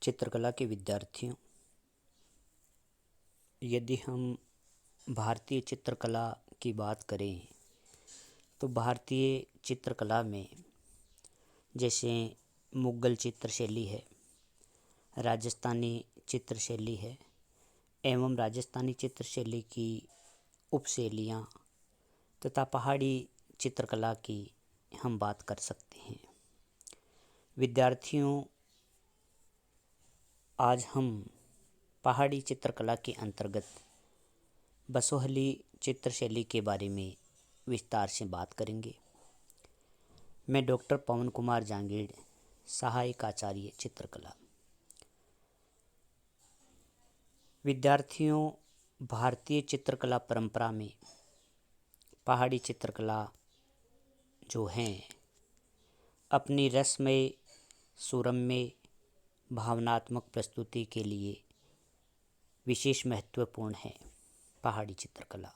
चित्रकला के विद्यार्थियों, यदि हम भारतीय चित्रकला की बात करें तो भारतीय चित्रकला में जैसे मुगल चित्रशैली है, राजस्थानी चित्रशैली है एवं राजस्थानी चित्रशैली की उपशैलियाँ तथा पहाड़ी चित्रकला की हम बात कर सकते हैं। विद्यार्थियों, आज हम पहाड़ी चित्रकला के अंतर्गत बसोहली चित्रशैली के बारे में विस्तार से बात करेंगे। मैं डॉक्टर पवन कुमार जांगीड़, सहायक आचार्य चित्रकला। विद्यार्थियों, भारतीय चित्रकला परंपरा में पहाड़ी चित्रकला जो हैं अपनी रसमय, सुरम्य, भावनात्मक प्रस्तुति के लिए विशेष महत्वपूर्ण है। पहाड़ी चित्रकला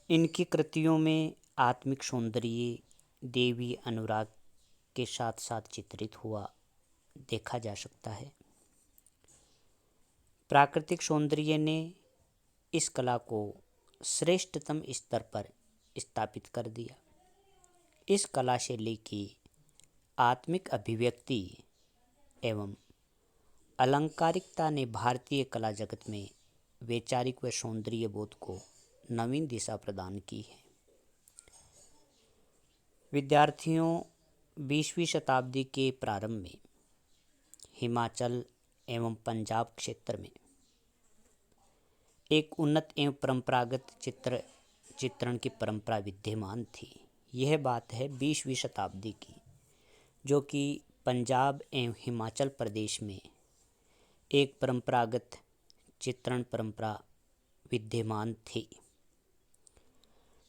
इनकी कृतियों में आत्मिक सौंदर्य, देवी अनुराग के साथ साथ चित्रित हुआ देखा जा सकता है। प्राकृतिक सौंदर्य ने इस कला को श्रेष्ठतम स्तर पर स्थापित कर दिया। इस कला शैली की आत्मिक अभिव्यक्ति एवं अलंकारिकता ने भारतीय कला जगत में वैचारिक व सौंदर्य बोध को नवीन दिशा प्रदान की है। विद्यार्थियों, 20वीं शताब्दी के प्रारंभ में हिमाचल एवं पंजाब क्षेत्र में एक उन्नत एवं परंपरागत चित्रण की परंपरा विद्यमान थी। यह बात है 20वीं शताब्दी की, जो कि पंजाब एवं हिमाचल प्रदेश में एक परंपरागत चित्रण परंपरा विद्यमान थी,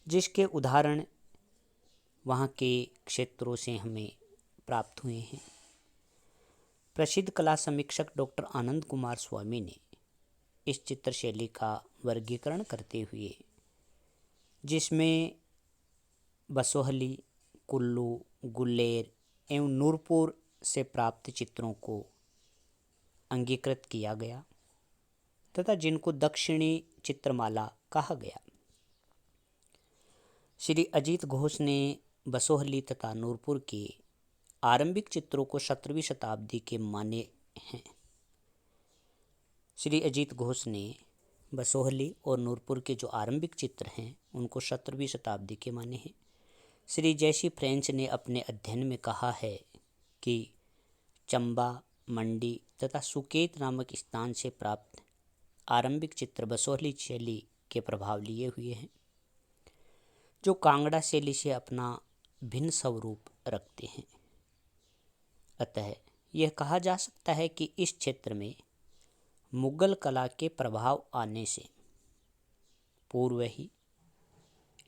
जिसके उदाहरण वहाँ के क्षेत्रों से हमें प्राप्त हुए हैं। प्रसिद्ध कला समीक्षक डॉक्टर आनंद कुमार स्वामी ने इस चित्रशैली का वर्गीकरण करते हुए, जिसमें बसोहली, कुल्लू, गुलेर एवं नूरपुर से प्राप्त चित्रों को अंगीकृत किया गया तथा जिनको दक्षिणी चित्रमाला कहा गया। श्री अजीत घोष ने बसोहली तथा नूरपुर के आरंभिक चित्रों को 17वीं शताब्दी के माने हैं। श्री अजीत घोष ने बसोहली और नूरपुर के जो आरंभिक चित्र हैं उनको 17वीं शताब्दी के माने हैं। श्री जैसी फ्रेंच ने अपने अध्ययन में कहा है कि चंबा, मंडी तथा सुकेत नामक स्थान से प्राप्त आरंभिक चित्र बसोहली शैली के प्रभाव लिए हुए हैं, जो कांगड़ा शैली से अपना भिन्न स्वरूप रखते हैं। अतः यह कहा जा सकता है कि इस क्षेत्र में मुगल कला के प्रभाव आने से पूर्व ही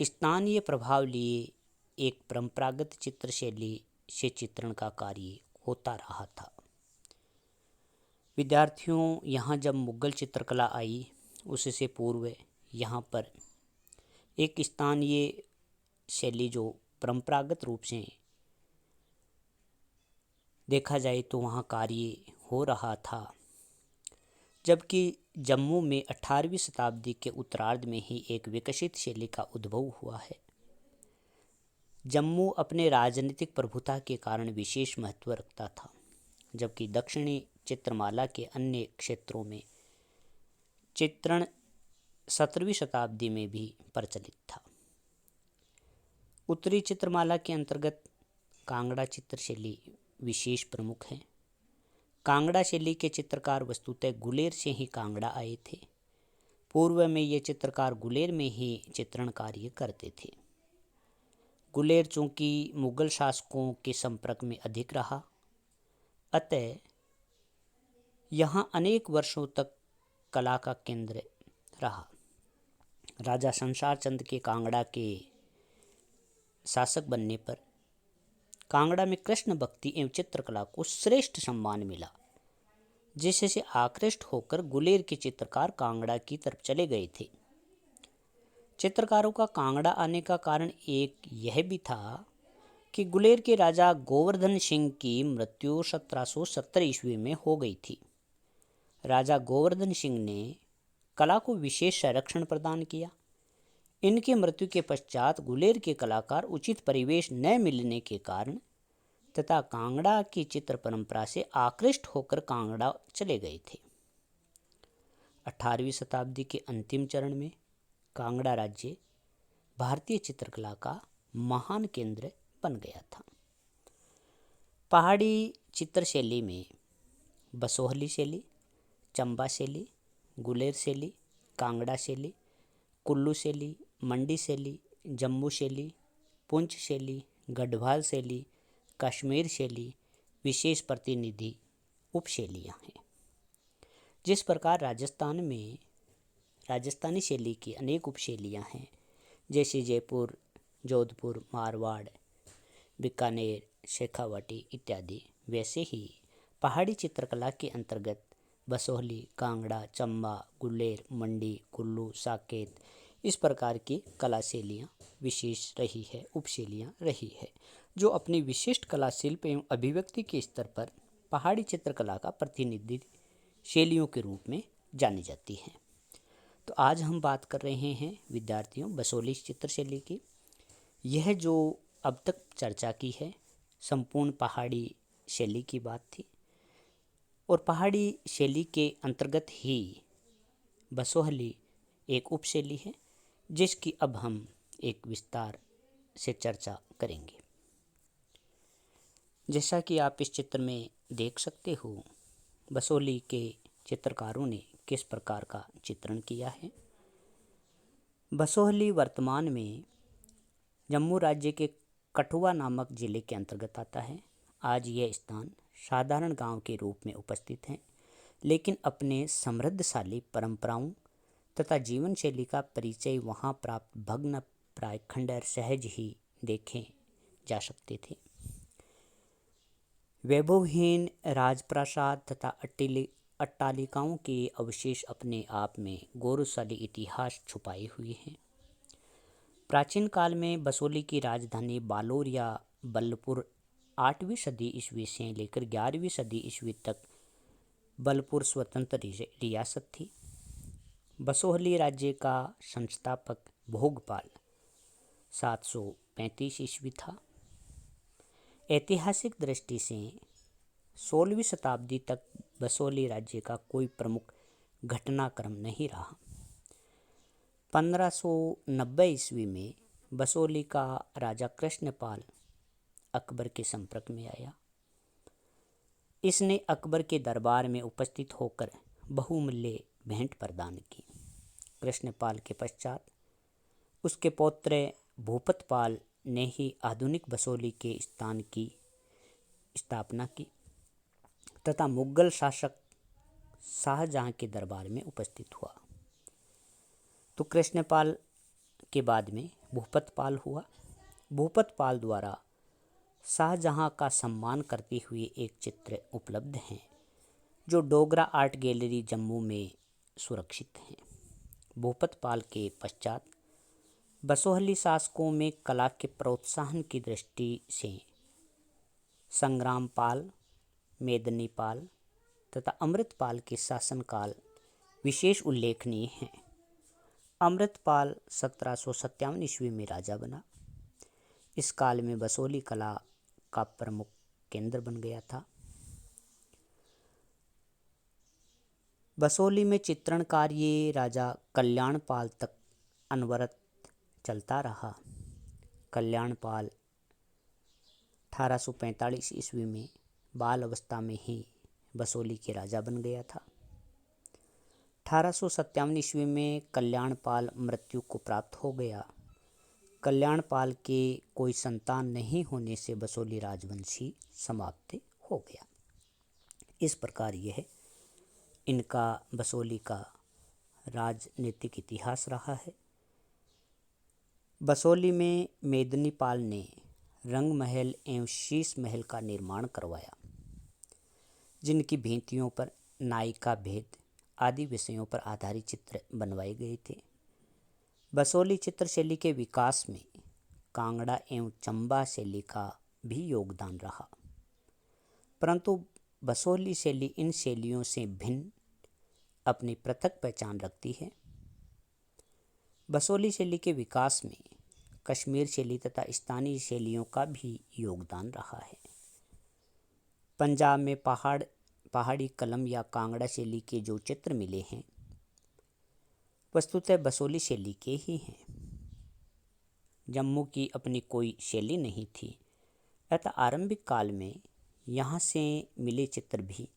स्थानीय प्रभाव लिए एक परंपरागत चित्रशैली से चित्रण का कार्य होता रहा था। विद्यार्थियों, यहाँ जब मुगल चित्रकला आई, उससे पूर्व यहाँ पर एक स्थानीय शैली जो परंपरागत रूप से देखा जाए तो वहाँ कार्य हो रहा था, जबकि जम्मू में 18वीं शताब्दी के उत्तरार्ध में ही एक विकसित शैली का उद्भव हुआ है। जम्मू अपने राजनीतिक प्रभुता के कारण विशेष महत्व रखता था, जबकि दक्षिणी चित्रमाला के अन्य क्षेत्रों में चित्रण 17वीं शताब्दी में भी प्रचलित था। उत्तरी चित्रमाला के अंतर्गत कांगड़ा चित्रशैली विशेष प्रमुख है। कांगड़ा शैली के चित्रकार वस्तुतः गुलेर से ही कांगड़ा आए थे। पूर्व में ये चित्रकार गुलेर में ही चित्रण कार्य करते थे। गुलेर चूंकि मुगल शासकों के संपर्क में अधिक रहा, अतः यहाँ अनेक वर्षों तक कला का केंद्र रहा। राजा संसार चंद के कांगड़ा के शासक बनने पर कांगड़ा में कृष्ण भक्ति एवं चित्रकला को श्रेष्ठ सम्मान मिला, जिससे आकृष्ट होकर गुलेर के चित्रकार कांगड़ा की तरफ चले गए थे। चित्रकारों का कांगड़ा आने का कारण एक यह भी था कि गुलेर के राजा गोवर्धन सिंह की मृत्यु 1770 ईस्वी में हो गई थी। राजा गोवर्धन सिंह ने कला को विशेष संरक्षण प्रदान किया। इनके मृत्यु के पश्चात गुलेर के कलाकार उचित परिवेश न मिलने के कारण तथा कांगड़ा की चित्र परंपरा से आकृष्ट होकर कांगड़ा चले गए थे। 18वीं शताब्दी के अंतिम चरण में कांगड़ा राज्य भारतीय चित्रकला का महान केंद्र बन गया था। पहाड़ी चित्रशैली में बसोहली शैली, चंबा शैली, गुलेर शैली, कांगड़ा शैली, कुल्लू शैली, मंडी शैली, जम्मू शैली, पुंछ शैली, गढ़वाल शैली, कश्मीर शैली विशेष प्रतिनिधि उपशैलियाँ हैं। जिस प्रकार राजस्थान में राजस्थानी शैली की अनेक उपशैलियाँ हैं, जैसे जयपुर, जोधपुर, मारवाड़, बीकानेर, शेखावाटी इत्यादि, वैसे ही पहाड़ी चित्रकला के अंतर्गत बसोहली, कांगड़ा, चंबा, गुलेर, मंडी, कुल्लू, साकेत इस प्रकार की कला शैलियाँ विशेष रही है, उपशैलियाँ रही है, जो अपनी विशिष्ट कला शिल्प एवं अभिव्यक्ति के स्तर पर पहाड़ी चित्रकला का प्रतिनिधि शैलियों के रूप में जानी जाती हैं। तो आज हम बात कर रहे हैं विद्यार्थियों बसोहली चित्रशैली की। यह जो अब तक चर्चा की है संपूर्ण पहाड़ी शैली की बात थी, और पहाड़ी शैली के अंतर्गत ही बसोहली एक उपशैली है, जिसकी अब हम एक विस्तार से चर्चा करेंगे। जैसा कि आप इस चित्र में देख सकते हो, बसोहली के चित्रकारों ने किस प्रकार का चित्रण किया है। बसोहली वर्तमान में जम्मू राज्य के कठुआ नामक जिले के अंतर्गत आता है। आज यह स्थान साधारण गांव के रूप में उपस्थित है, लेकिन अपने समृद्धशाली परंपराओं तथा जीवन शैली का परिचय वहां प्राप्त भग्न प्राय खंडहर सहज ही देखे जा सकते थे। वैभवहीन राजप्रासाद तथा अट्टालिकाओं के अवशेष अपने आप में गौरवशाली इतिहास छुपाए हुए हैं। प्राचीन काल में बसोहली की राजधानी बालोर या बल्लपुर 8वीं सदी ईस्वी से लेकर 11वीं सदी ईस्वी तक बलपुर स्वतंत्र रियासत थी। बसोहली राज्य का संस्थापक भोगपाल 735 ईस्वी था। ऐतिहासिक दृष्टि से 16वीं शताब्दी तक बसोहली राज्य का कोई प्रमुख घटनाक्रम नहीं रहा। 1590 ईस्वी में बसोहली का राजा कृष्णपाल अकबर के संपर्क में आया। इसने अकबर के दरबार में उपस्थित होकर बहुमूल्य भेंट प्रदान की। कृष्णपाल के पश्चात उसके पौत्र भूपतपाल ने ही आधुनिक बसोहली के स्थान की स्थापना की तथा मुगल शासक शाहजहां के दरबार में उपस्थित हुआ। तो कृष्णपाल के बाद में भूपतपाल हुआ। भूपतपाल द्वारा शाहजहां का सम्मान करते हुए एक चित्र उपलब्ध हैं, जो डोगरा आर्ट गैलरी जम्मू में सुरक्षित हैं। भूपतपाल के पश्चात बसोहली शासकों में कला के प्रोत्साहन की दृष्टि से संग्रामपाल, मेदिनीपाल तथा अमृतपाल के शासनकाल विशेष उल्लेखनीय हैं। अमृतपाल 1757 ईस्वी में राजा बना। इस काल में बसोहली कला का प्रमुख केंद्र बन गया था। बसोहली में चित्रण कार्य राजा कल्याणपाल तक अनवरत चलता रहा। कल्याणपाल 1845 ईस्वी में बाल अवस्था में ही बसोहली के राजा बन गया था। 1857 ईस्वी में कल्याणपाल मृत्यु को प्राप्त हो गया। कल्याणपाल के कोई संतान नहीं होने से बसोहली राजवंश ही समाप्त हो गया। इस प्रकार यह इनका बसोहली का राजनीतिक इतिहास रहा है। बसोहली में मेदिनीपाल ने रंग महल एवं शीश महल का निर्माण करवाया, जिनकी भित्तियों पर नायिका भेद आदि विषयों पर आधारित चित्र बनवाए गए थे। बसोहली चित्रशैली के विकास में कांगड़ा एवं चंबा शैली का भी योगदान रहा, परंतु बसोहली शैली इन शैलियों से भिन्न अपनी पृथक पहचान रखती है। बसोहली शैली के विकास में कश्मीर शैली तथा स्थानीय शैलियों का भी योगदान रहा है। पंजाब में पहाड़ी कलम या कांगड़ा शैली के जो चित्र मिले हैं वस्तुतः बसोहली शैली के ही हैं। जम्मू की अपनी कोई शैली नहीं थी, अतः आरंभिक काल में यहाँ से मिले चित्र भी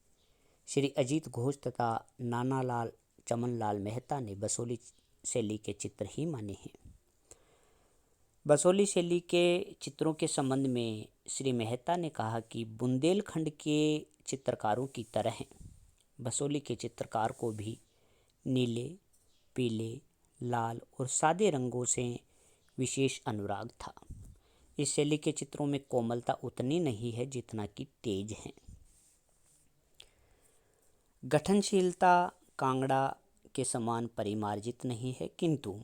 श्री अजीत घोष तथा नानालाल चमनलाल मेहता ने बसोहली शैली के चित्र ही माने हैं। बसोहली शैली के चित्रों के संबंध में श्री मेहता ने कहा कि बुंदेलखंड के चित्रकारों की तरह बसोहली के चित्रकार को भी नीले, पीले, लाल और सादे रंगों से विशेष अनुराग था। इस शैली के चित्रों में कोमलता उतनी नहीं है जितना कि तेज है। गठनशीलता कांगड़ा के समान परिमार्जित नहीं है, किंतु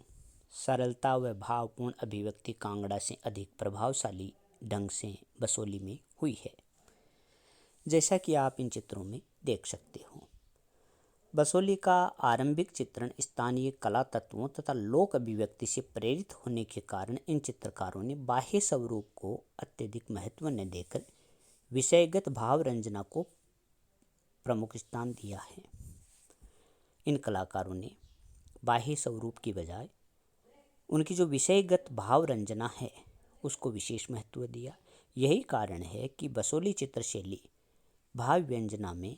सरलता व भावपूर्ण अभिव्यक्ति कांगड़ा से अधिक प्रभावशाली ढंग से बसोहली में हुई है, जैसा कि आप इन चित्रों में देख सकते हो। बसोहली का आरंभिक चित्रण स्थानीय कला तत्वों तथा लोक अभिव्यक्ति से प्रेरित होने के कारण इन चित्रकारों ने बाह्य स्वरूप को अत्यधिक महत्व न देकर विषयगत भाव रंजना को प्रमुख स्थान दिया है। इन कलाकारों ने बाह्य स्वरूप की बजाय उनकी जो विषयगत भाव रंजना है उसको विशेष महत्व दिया। यही कारण है कि बसोहली चित्र शैली भाव व्यंजना में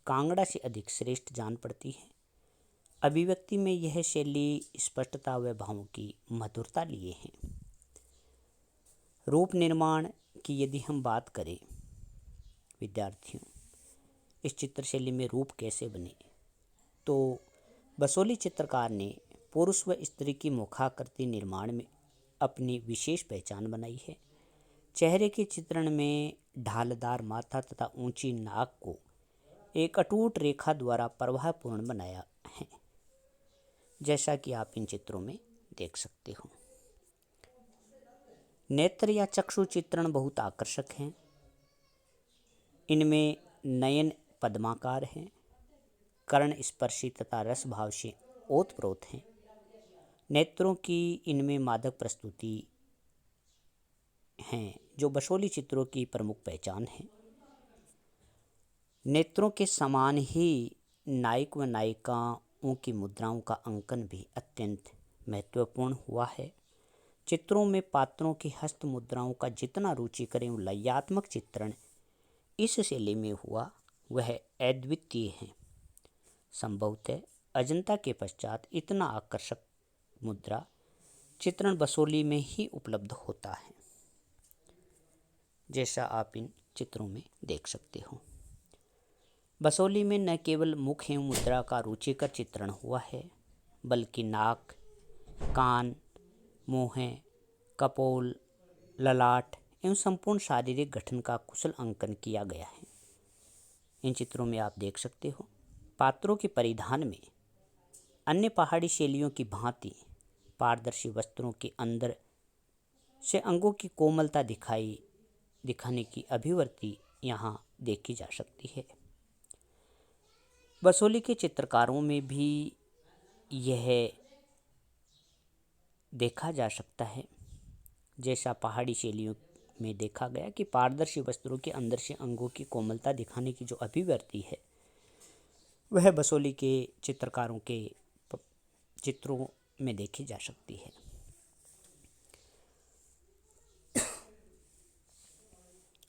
कांगड़ा से अधिक श्रेष्ठ जान पड़ती है। अभिव्यक्ति में यह शैली स्पष्टता व भावों की मधुरता लिए हैं। रूप निर्माण की यदि हम बात करें विद्यार्थियों, इस चित्र शैली में रूप कैसे बने, तो बसोहली चित्रकार ने पुरुष व स्त्री की मुखाकृति निर्माण में अपनी विशेष पहचान बनाई है। चेहरे के चित्रण में ढालदार माथा तथा ऊंची नाक को एक अटूट रेखा द्वारा प्रभावपूर्ण बनाया है, जैसा कि आप इन चित्रों में देख सकते हो। नेत्र या चक्षु चित्रण बहुत आकर्षक हैं। इनमें नयन पद्माकार हैं, कर्ण स्पर्शी तथा रस भाव से ओतप्रोत हैं। नेत्रों की इनमें मादक प्रस्तुति हैं, जो बसोहली चित्रों की प्रमुख पहचान है। नेत्रों के समान ही नायक व नायिकाओं की मुद्राओं का अंकन भी अत्यंत महत्वपूर्ण हुआ है। चित्रों में पात्रों की हस्त मुद्राओं का जितना रुचिकर एवं लयात्मक चित्रण इस शैली में हुआ वह अद्वितीय है। संभवतः अजंता के पश्चात इतना आकर्षक मुद्रा चित्रण बसोहली में ही उपलब्ध होता है, जैसा आप इन चित्रों में देख सकते हो। बसोहली में न केवल मुख एवं मुद्रा का रुचिकर चित्रण हुआ है, बल्कि नाक, कान, मुँह, कपोल, ललाट एवं संपूर्ण शारीरिक गठन का कुशल अंकन किया गया है। इन चित्रों में आप देख सकते हो पात्रों के परिधान में अन्य पहाड़ी शैलियों की भांति पारदर्शी वस्त्रों के अंदर से अंगों की कोमलता दिखाने की अभिव्यक्ति यहाँ देखी जा सकती है। बसोहली के चित्रकारों में भी यह देखा जा सकता है, जैसा पहाड़ी शैलियों में देखा गया कि पारदर्शी वस्त्रों के अंदर से अंगों की कोमलता दिखाने की जो अभिव्यक्ति है वह बसोहली के चित्रकारों के चित्रों में देखी जा सकती है।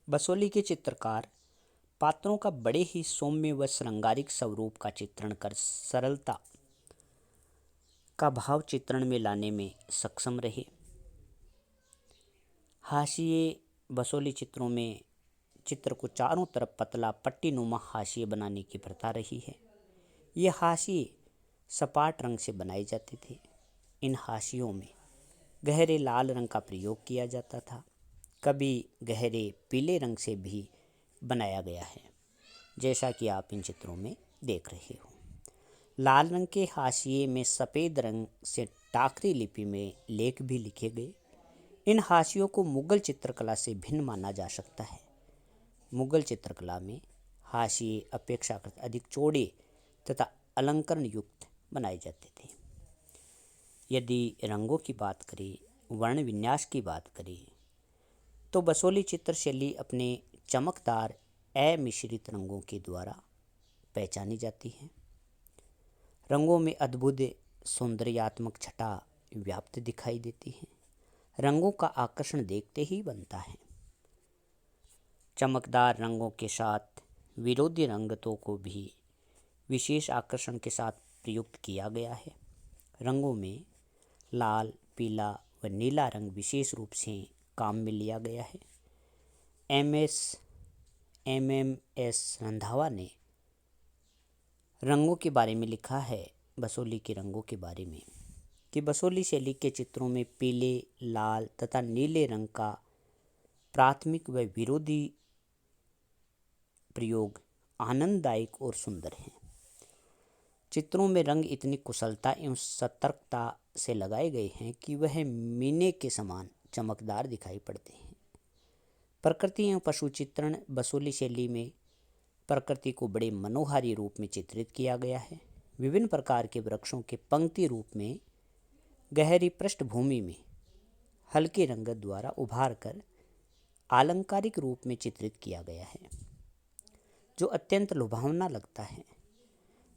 बसोहली के चित्रकार पात्रों का बड़े ही सौम्य व श्रृंगारिक स्वरूप का चित्रण कर सरलता का भाव चित्रण में लाने में सक्षम रहे। हाशिए बसोहली चित्रों में चित्र को चारों तरफ पतला पट्टीनुमा हाशिए बनाने की प्रथा रही है। ये हाशिए सपाट रंग से बनाए जाते थे। इन हाशियों में गहरे लाल रंग का प्रयोग किया जाता था, कभी गहरे पीले रंग से भी बनाया गया है, जैसा कि आप इन चित्रों में देख रहे हो। लाल रंग के हाशिए में सफ़ेद रंग से टाकरी लिपि में लेख भी लिखे गए। इन हाशियों को मुगल चित्रकला से भिन्न माना जा सकता है। मुगल चित्रकला में हाशिए अपेक्षाकृत अधिक चौड़े तथा अलंकरण युक्त बनाए जाते थे। यदि रंगों की बात करें, वर्ण विन्यास की बात करें, तो बसोली चित्रशैली अपने चमकदार अमिश्रित रंगों के द्वारा पहचानी जाती है। रंगों में अद्भुत सौंदर्यात्मक छटा व्याप्त दिखाई देती है। रंगों का आकर्षण देखते ही बनता है। चमकदार रंगों के साथ विरोधी रंगतों को भी विशेष आकर्षण के साथ प्रयुक्त किया गया है। रंगों में लाल, पीला व नीला रंग विशेष रूप से काम में लिया गया है। एमएमएस रंधावा ने रंगों के बारे में लिखा है, बसोली के रंगों के बारे में, कि बसोली शैली के चित्रों में पीले, लाल तथा नीले रंग का प्राथमिक व विरोधी प्रयोग आनंददायक और सुंदर है। चित्रों में रंग इतनी कुशलता एवं सतर्कता से लगाए गए हैं कि वह मीने के समान चमकदार दिखाई पड़ते हैं। प्रकृति एवं पशु चित्रण बसोली शैली में प्रकृति को बड़े मनोहारी रूप में चित्रित किया गया है। विभिन्न प्रकार के वृक्षों के पंक्ति रूप में गहरी पृष्ठभूमि में हल्के रंगत द्वारा उभार कर आलंकारिक रूप में चित्रित किया गया है, जो अत्यंत लुभावना लगता है।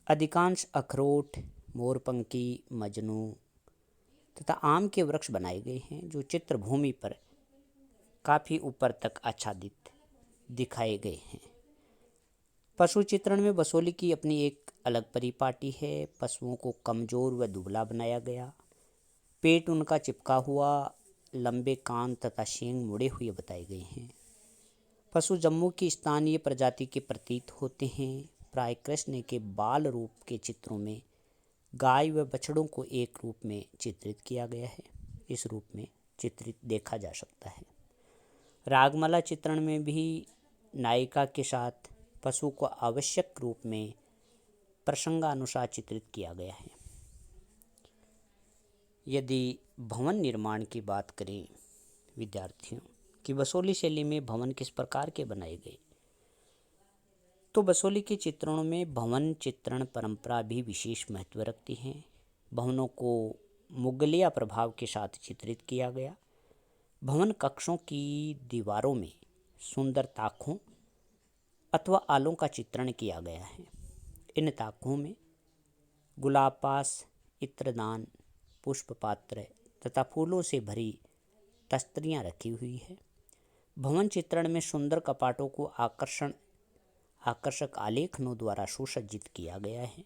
अधिकांश अखरोट, मोरपंखी, मजनू तथा आम के वृक्ष बनाए गए हैं, जो चित्रभूमि पर काफ़ी ऊपर तक आच्छादित दिखाए गए हैं। पशु चित्रण में बसोली की अपनी एक अलग परिपाटी है। पशुओं को कमजोर व दुबला बनाया गया। पेट उनका चिपका हुआ, लंबे कान तथा सींग मुड़े हुए बताए गए हैं। पशु जम्मू की स्थानीय प्रजाति के प्रतीत होते हैं। प्राय कृष्ण के बाल रूप के चित्रों में गाय व बछड़ों को एक रूप में चित्रित किया गया है। इस रूप में चित्रित देखा जा सकता है। रागमाला चित्रण में भी नायिका के साथ पशु को आवश्यक रूप में प्रसंगानुसार चित्रित किया गया है। यदि भवन निर्माण की बात करें विद्यार्थियों कि बसोली शैली में भवन किस प्रकार के बनाए गए, तो बसोली के चित्रणों में भवन चित्रण परंपरा भी विशेष महत्व रखती है। भवनों को मुगलिया प्रभाव के साथ चित्रित किया गया। भवन कक्षों की दीवारों में सुंदर ताकों अथवा आलों का चित्रण किया गया है। इन ताकों में गुलाबपास, इत्रदान, पुष्प पात्र तथा फूलों से भरी तस्तरियाँ रखी हुई है। भवन चित्रण में सुंदर कपाटों को आकर्षक आलेखनों द्वारा सुसज्जित किया गया है।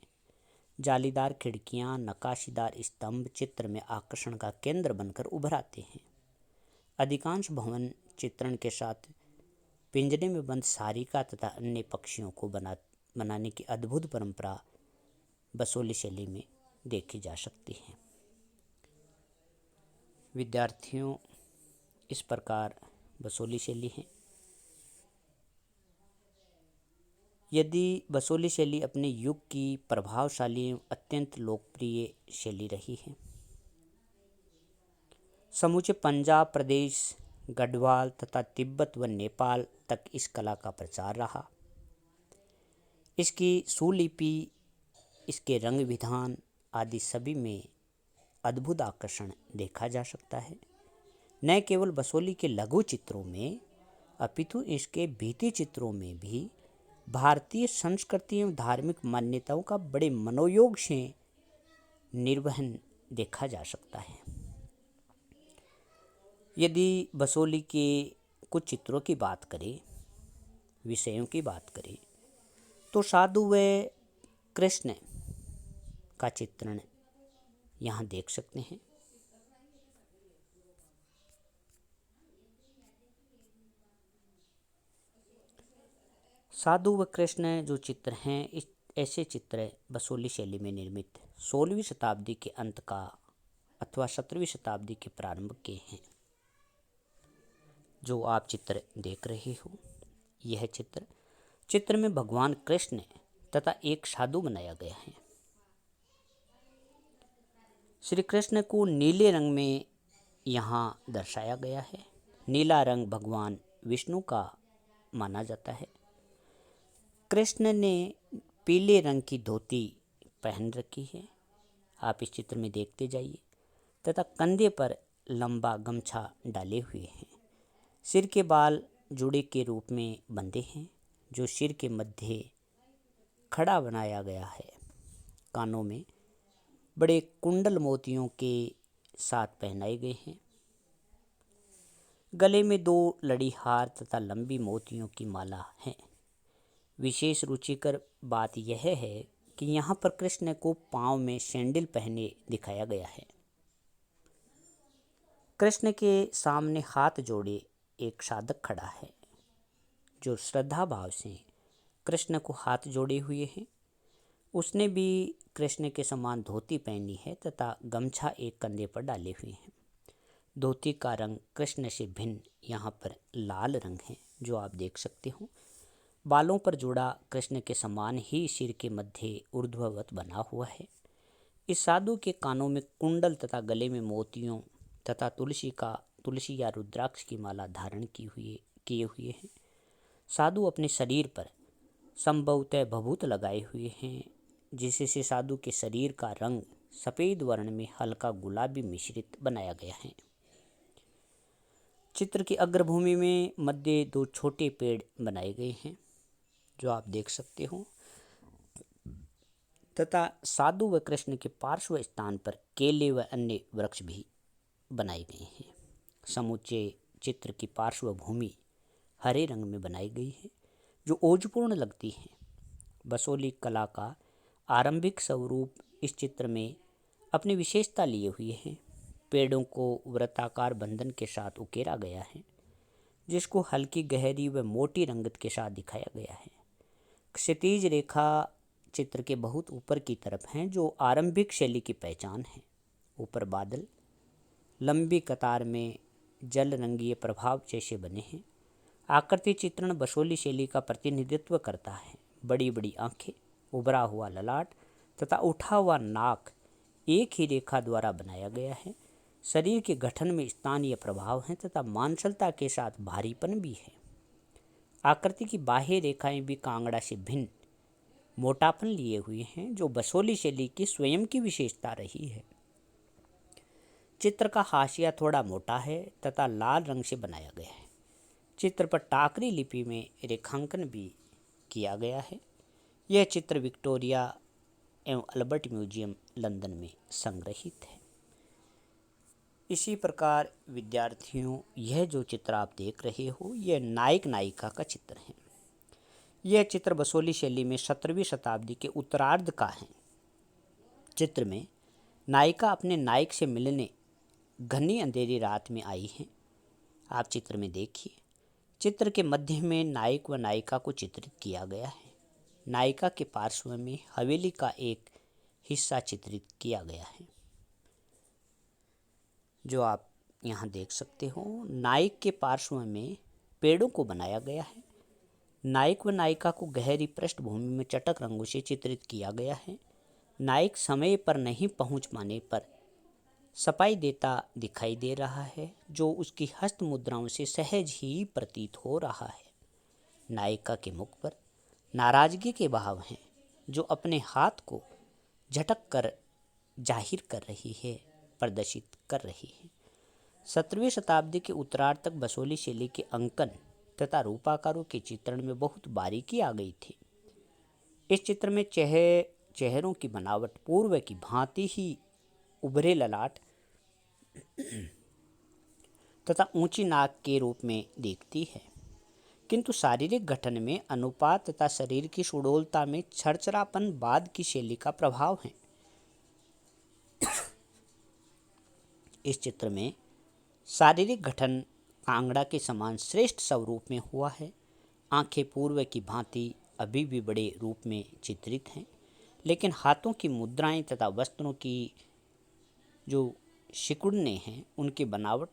जालीदार खिड़कियां, नक्काशीदार स्तंभ चित्र में आकर्षण का केंद्र बनकर उभर आते हैं। अधिकांश भवन चित्रण के साथ पिंजरे में बंद सारिका तथा अन्य पक्षियों को बनाने की अद्भुत परंपरा बसोली शैली में देखी जा सकती है। विद्यार्थियों, इस प्रकार बसोली शैली है। यदि बसोली शैली अपने युग की प्रभावशाली एवं अत्यंत लोकप्रिय शैली रही है, समूचे पंजाब प्रदेश, गढ़वाल तथा तिब्बत व नेपाल तक इस कला का प्रचार रहा। इसकी सुलिपि, इसके रंग विधान आदि सभी में अद्भुत आकर्षण देखा जा सकता है। न केवल बसोली के लघु चित्रों में अपितु इसके भित्ति चित्रों में भी भारतीय संस्कृति एवं धार्मिक मान्यताओं का बड़े मनोयोग से निर्वहन देखा जा सकता है। यदि बसोली के कुछ चित्रों की बात करें, विषयों की बात करें, तो साधु व कृष्ण का चित्रण यहाँ देख सकते हैं। साधु व कृष्ण जो चित्र हैं, ऐसे चित्र बसोली शैली में निर्मित 16वीं शताब्दी के अंत का अथवा 17वीं शताब्दी के प्रारंभ के हैं। जो आप चित्र देख रहे हो, यह चित्र में भगवान कृष्ण तथा एक साधु बनाया गया है। श्री कृष्ण को नीले रंग में यहाँ दर्शाया गया है। नीला रंग भगवान विष्णु का माना जाता है। कृष्ण ने पीले रंग की धोती पहन रखी है, आप इस चित्र में देखते जाइए, तथा कंधे पर लंबा गमछा डाले हुए हैं। सिर के बाल जूड़े के रूप में बंधे हैं, जो सिर के मध्य खड़ा बनाया गया है। कानों में बड़े कुंडल मोतियों के साथ पहनाए गए हैं। गले में 2 लड़ी हार तथा लंबी मोतियों की माला है। विशेष रुचिकर बात यह है कि यहाँ पर कृष्ण को पाँव में सैंडल पहने दिखाया गया है। कृष्ण के सामने हाथ जोड़े एक साधक खड़ा है, जो श्रद्धा भाव से कृष्ण को हाथ जोड़े हुए हैं। उसने भी कृष्ण के समान धोती पहनी है तथा गमछा एक कंधे पर डाले हुए हैं। धोती का रंग कृष्ण से भिन्न यहाँ पर लाल रंग है, जो आप देख सकते हो। बालों पर जोड़ा कृष्ण के समान ही सिर के मध्य ऊर्ध्ववत बना हुआ है। इस साधु के कानों में कुंडल तथा गले में मोतियों तथा तुलसी या रुद्राक्ष की माला धारण किए हुए हैं। साधु अपने शरीर पर संभवतः भभूत लगाए हुए हैं, जिससे साधु के शरीर का रंग सफ़ेद वर्ण में हल्का गुलाबी मिश्रित बनाया गया है। चित्र की अग्रभूमि में मध्य 2 छोटे पेड़ बनाए गए हैं, जो आप देख सकते हो, तथा साधु व कृष्ण के पार्श्व स्थान पर केले व अन्य वृक्ष भी बनाए गए हैं। समूचे चित्र की पार्श्व भूमि हरे रंग में बनाई गई है, जो ओजपूर्ण लगती है। बसोहली कला का आरंभिक स्वरूप इस चित्र में अपनी विशेषता लिए हुए हैं। पेड़ों को वृत्ताकार बंधन के साथ उकेरा गया है, जिसको हल्की गहरी व मोटी रंगत के साथ दिखाया गया है। क्षैतिज रेखा चित्र के बहुत ऊपर की तरफ हैं, जो आरंभिक शैली की पहचान है। ऊपर बादल लंबी कतार में जल रंगीय प्रभाव जैसे बने हैं। आकृति चित्रण बसोहली शैली का प्रतिनिधित्व करता है। बड़ी बड़ी आंखें, उभरा हुआ ललाट तथा उठा हुआ नाक एक ही रेखा द्वारा बनाया गया है। शरीर के गठन में स्थानीय प्रभाव हैं तथा मांसलता के साथ भारीपन भी है। आकृति की बाह्य रेखाएं भी कांगड़ा से भिन्न मोटापन लिए हुए हैं, जो बसोहली शैली की स्वयं की विशेषता रही है। चित्र का हाशिया थोड़ा मोटा है तथा लाल रंग से बनाया गया है। चित्र पर टाकरी लिपि में रेखांकन भी किया गया है। यह चित्र विक्टोरिया एवं अल्बर्ट म्यूजियम लंदन में संग्रहित है। इसी प्रकार विद्यार्थियों, यह जो चित्र आप देख रहे हो, यह नायक नायिका का चित्र है। यह चित्र बसोहली शैली में 17वीं शताब्दी के उत्तरार्ध का है। चित्र में नायिका अपने नायक से मिलने घनी अंधेरी रात में आई है। आप चित्र में देखिए, चित्र के मध्य में नायक व नायिका को चित्रित किया गया है। नायिका के पार्श्व में हवेली का एक हिस्सा चित्रित किया गया है, जो आप यहाँ देख सकते हो। नायक के पार्श्व में पेड़ों को बनाया गया है। नायक व नायिका को गहरी पृष्ठभूमि में चटक रंगों से चित्रित किया गया है। नायक समय पर नहीं पहुँच पाने पर सफाई देता दिखाई दे रहा है, जो उसकी हस्त मुद्राओं से सहज ही प्रतीत हो रहा है। नायिका के मुख पर नाराजगी के भाव हैं, जो अपने हाथ को झटक कर जाहिर कर रही है, प्रदर्शित कर रही है। 17वीं शताब्दी के उत्तरार्ध तक बसोहली शैली के अंकन तथा रूपाकारों के चित्रण में बहुत बारीकी आ गई थी। इस चित्र में चेहरों की बनावट पूर्व की भांति ही उभरे ललाट तथा ऊंची नाक के रूप में दिखती है, किंतु शारीरिक गठन में अनुपात तथा शरीर की सुडौलता में छरछरापन बाद की शैली का प्रभाव है। इस चित्र में शारीरिक गठन कांगड़ा के समान श्रेष्ठ स्वरूप में हुआ है। आंखें पूर्व की भांति अभी भी बड़े रूप में चित्रित हैं, लेकिन हाथों की मुद्राएं तथा वस्त्रों की जो सिकुड़ने हैं, उनकी बनावट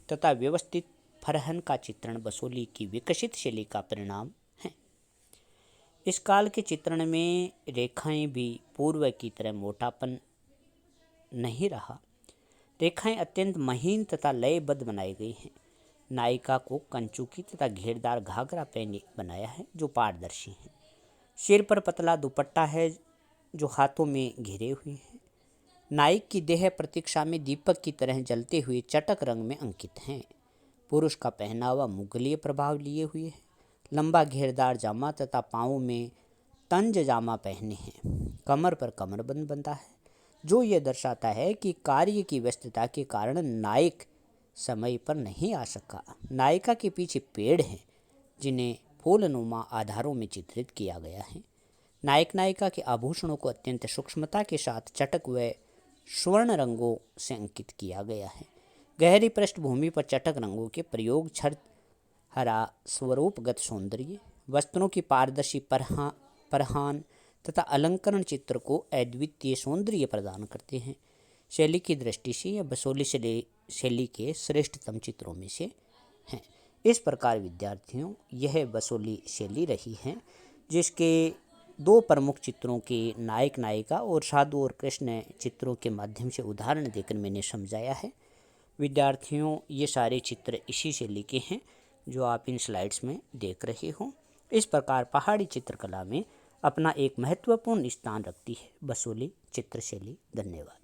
तथा व्यवस्थित फरहन का चित्रण बसोहली की विकसित शैली का परिणाम है। इस काल के चित्रण में रेखाएं भी पूर्व की तरह मोटापन नहीं रहा। रेखाएं अत्यंत महीन तथा लयबद्ध बनाई गई हैं। नायिका को कंचुकी तथा घेरदार घाघरा पहने बनाया है जो पारदर्शी है। सिर पर पतला दुपट्टा है जो हाथों में घिरे हुए हैं। नायक की देह प्रतीक्षा में दीपक की तरह जलते हुए चटक रंग में अंकित हैं। पुरुष का पहनावा मुगलीय प्रभाव लिए हुए है। लंबा घेरदार जामा तथा पाँवों में तंज जामा पहने हैं। कमर पर कमरबंद बंधा है जो यह दर्शाता है कि कार्य की व्यस्तता के कारण नायक समय पर नहीं आ सका। नायिका के पीछे पेड़ हैं जिन्हें फूलनुमा आधारों में चित्रित किया गया है। नायक नायिका के आभूषणों को अत्यंत सूक्ष्मता के साथ चटक व स्वर्ण रंगों से अंकित किया गया है। गहरी पृष्ठभूमि पर चटक रंगों के प्रयोग छर हरा स्वरूपगत सौंदर्य, वस्त्रों की पारदर्शी परहान तथा अलंकरण चित्र को अद्वितीय सौंदर्य प्रदान करते हैं। शैली की दृष्टि से यह बसोहली शैली के श्रेष्ठतम चित्रों में से हैं। इस प्रकार विद्यार्थियों, यह बसोहली शैली रही है जिसके दो प्रमुख चित्रों के नायक नायिका और साधु और कृष्ण चित्रों के माध्यम से उदाहरण देकर मैंने समझाया है। विद्यार्थियों, ये सारे चित्र इसी शैली के हैं जो आप इन स्लाइड्स में देख रहे हो। इस प्रकार पहाड़ी चित्रकला में अपना एक महत्वपूर्ण स्थान रखती है बसोहली चित्रशैली। धन्यवाद।